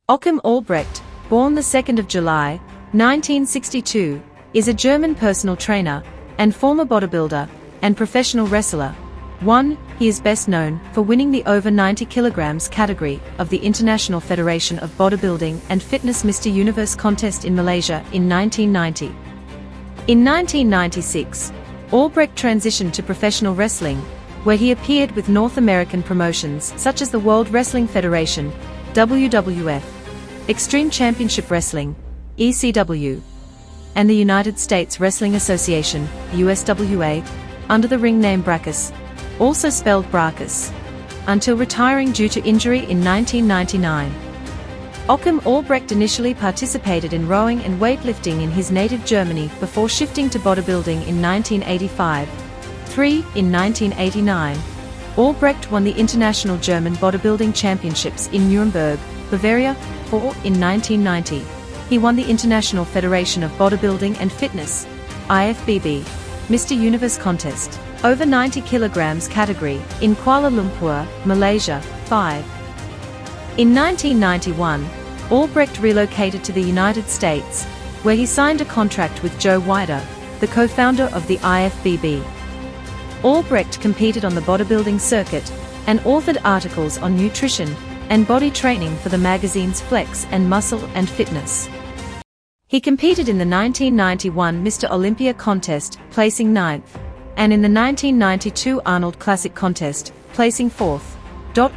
Achim Albrecht, born the 2nd of July, 1962, is a German personal trainer and former bodybuilder and professional wrestler. 1. He is best known for winning the over 90 kilograms category of the International Federation of Bodybuilding and Fitness Mr. Universe contest in Malaysia in 1990. In 1996, Albrecht transitioned to professional wrestling, where he appeared with North American promotions such as the World Wrestling Federation, WWF, Extreme Championship Wrestling, ECW, and the United States Wrestling Association, USWA, under the ring name Brackus, also spelled Brackus, until retiring due to injury in 1999. Achim Albrecht initially participated in rowing and weightlifting in his native Germany before shifting to bodybuilding in 1985. 3. In 1989, Albrecht won the International German Bodybuilding Championships in Nuremberg, Bavaria. 4. In 1990, he won the International Federation of Bodybuilding and Fitness, IFBB, Mr. Universe contest, over 90 kilograms category, in Kuala Lumpur, Malaysia. 5. In 1991, Albrecht relocated to the United States, where he signed a contract with Joe Weider, the co-founder of the IFBB. Albrecht competed on the bodybuilding circuit and authored articles on nutrition and body training for the magazines Flex and Muscle and Fitness. He competed in the 1991 Mr. Olympia contest, placing 9th, and in the 1992 Arnold Classic contest, placing 4th.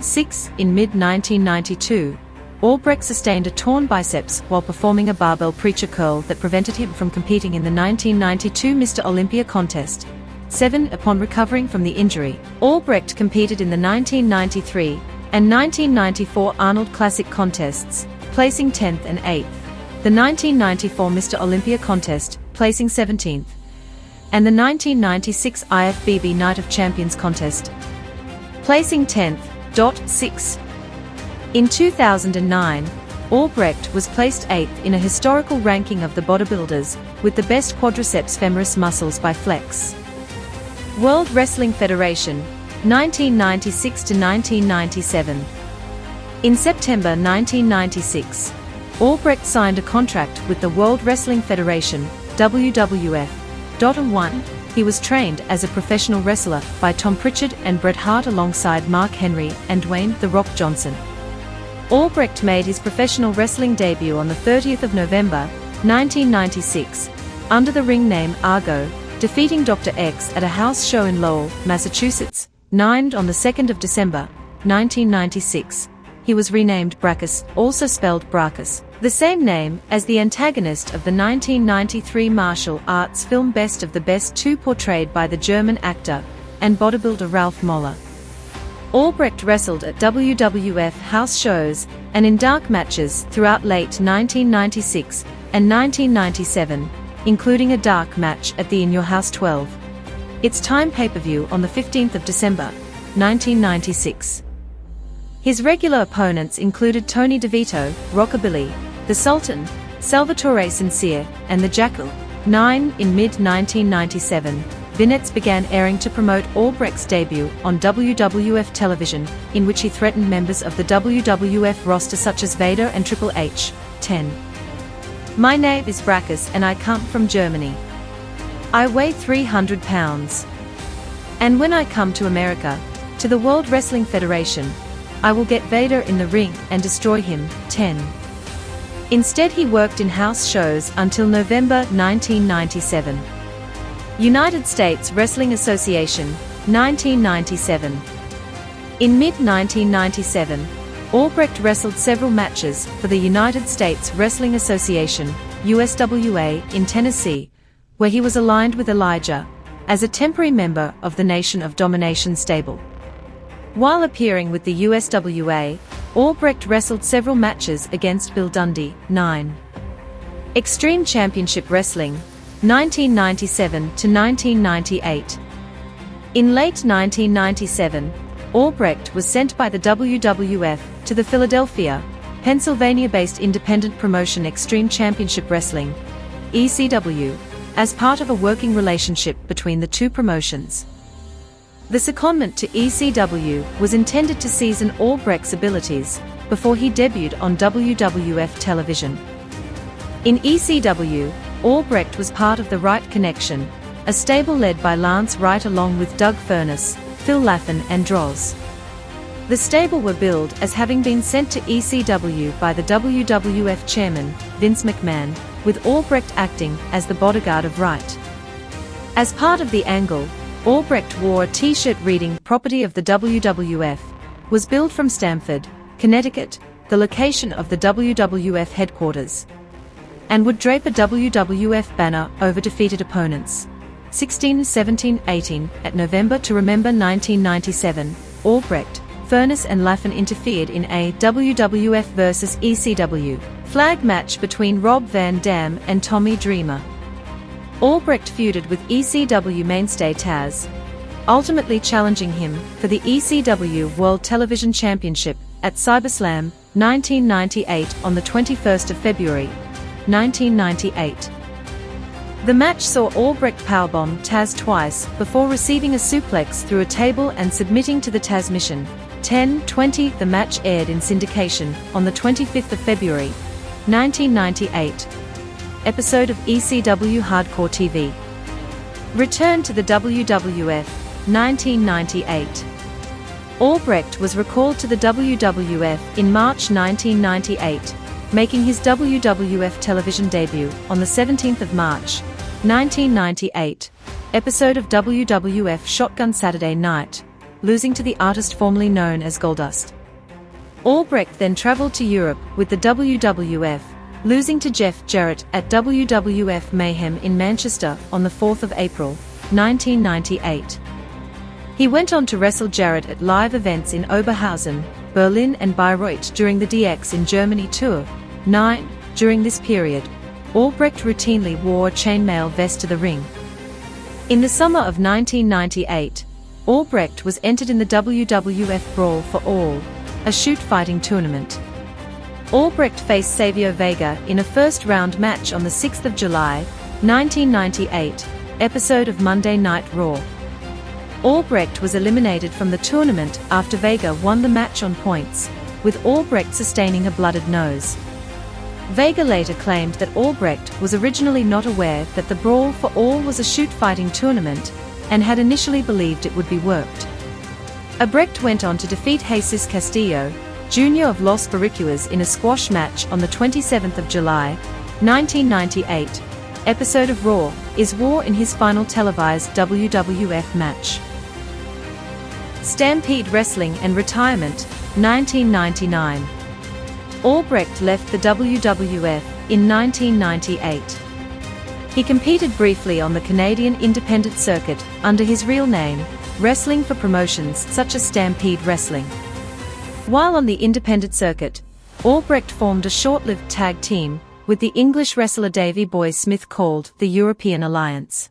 6. In mid-1992, Albrecht sustained a torn biceps while performing a barbell preacher curl that prevented him from competing in the 1992 Mr. Olympia contest. 7. Upon recovering from the injury, Albrecht competed in the 1993 and 1994 Arnold Classic contests, placing 10th and 8th, the 1994 Mr. Olympia contest, placing 17th, and the 1996 IFBB Night of Champions contest, placing 10th. 6. In 2009, Albrecht was placed 8th in a historical ranking of the bodybuilders with the best quadriceps femoris muscles by Flex. World Wrestling Federation, 1996 to 1997. In September 1996, Albrecht signed a contract with the World Wrestling Federation, WWF. 1. He was trained as a professional wrestler by Tom Pritchard and Bret Hart alongside Mark Henry and Dwayne "The Rock" Johnson. Albrecht made his professional wrestling debut on the 30th of November, 1996, under the ring name Argo, defeating Dr. X at a house show in Lowell, Massachusetts. 9. On the 2nd of December, 1996, he was renamed Brackus, also spelled Brackus, the same name as the antagonist of the 1993 martial arts film Best of the Best 2, portrayed by the German actor and bodybuilder Ralph Moller. Albrecht wrestled at WWF house shows and in dark matches throughout late 1996 and 1997, including a dark match at the In Your House 12. Its time pay-per-view on the 15th of December, 1996. His regular opponents included Tony DeVito, Rockabilly, The Sultan, Salvatore Sincere, and The Jackal. 9. In mid-1997, vignettes began airing to promote Albrecht's debut on WWF television, in which he threatened members of the WWF roster such as Vader and Triple H. 10. My name is Brackus and I come from Germany. I weigh 300 pounds. And when I come to America, to the World Wrestling Federation, I will get Vader in the ring and destroy him. 10. Instead he worked in house shows until November 1997. United States Wrestling Association, 1997. In mid-1997, Albrecht wrestled several matches for the United States Wrestling Association, USWA, in Tennessee, where he was aligned with Elijah as a temporary member of the Nation of Domination stable. While appearing with the USWA, Albrecht wrestled several matches against Bill Dundee. 9. Extreme Championship Wrestling, 1997 to 1998. In late 1997, Albrecht was sent by the WWF to the Philadelphia, Pennsylvania-based independent promotion Extreme Championship Wrestling, ECW, as part of a working relationship between the two promotions. The secondment to ECW was intended to season Albrecht's abilities before he debuted on WWF television. In ECW, Albrecht was part of the Wright Connection, a stable led by Lance Wright along with Doug Furnas, Phil Laffin and Droz. The stable were billed as having been sent to ECW by the WWF chairman, Vince McMahon, with Albrecht acting as the bodyguard of Wright. As part of the angle, Albrecht wore a t-shirt reading "Property of the WWF," was billed from Stamford, Connecticut, the location of the WWF headquarters, and would drape a WWF banner over defeated opponents. 16, 17, 18, at November to Remember 1997, Albrecht, Furnas and Laffin interfered in a WWF vs ECW flag match between Rob Van Dam and Tommy Dreamer. Albrecht feuded with ECW mainstay Taz, ultimately challenging him for the ECW World Television Championship at CyberSlam 1998 on the 21st of February, 1998. The match saw Albrecht powerbomb Taz twice before receiving a suplex through a table and submitting to the Taz mission. 10:20 The match aired in syndication on the 25th of February, 1998. Episode of ECW Hardcore TV. Return to the WWF, 1998. Albrecht was recalled to the WWF in March 1998, making his WWF television debut on the 17th of March, 1998, episode of WWF Shotgun Saturday Night, losing to the artist formerly known as Goldust. Albrecht then traveled to Europe with the WWF, losing to Jeff Jarrett at WWF Mayhem in Manchester on the 4th of April, 1998. He went on to wrestle Jarrett at live events in Oberhausen, Berlin and Bayreuth during the DX in Germany Tour 9. During this period, Albrecht routinely wore a chainmail vest to the ring. In the summer of 1998, Albrecht was entered in the WWF Brawl for All, a shoot-fighting tournament. Albrecht faced Savio Vega in a first-round match on the 6th of July, 1998, episode of Monday Night Raw. Albrecht was eliminated from the tournament after Vega won the match on points, with Albrecht sustaining a blooded nose. Vega later claimed that Albrecht was originally not aware that the Brawl for All was a shoot-fighting tournament, and had initially believed it would be worked. Albrecht went on to defeat Jesus Castillo, Jr. of Los Barricuas in a squash match on the 27th of July, 1998. Episode of Raw is War in his final televised WWF match. Stampede Wrestling and Retirement, 1999. Albrecht left the WWF in 1998. He competed briefly on the Canadian independent circuit under his real name, wrestling for promotions such as Stampede Wrestling. While on the independent circuit, Albrecht formed a short-lived tag team with the English wrestler Davey Boy Smith called the European Alliance.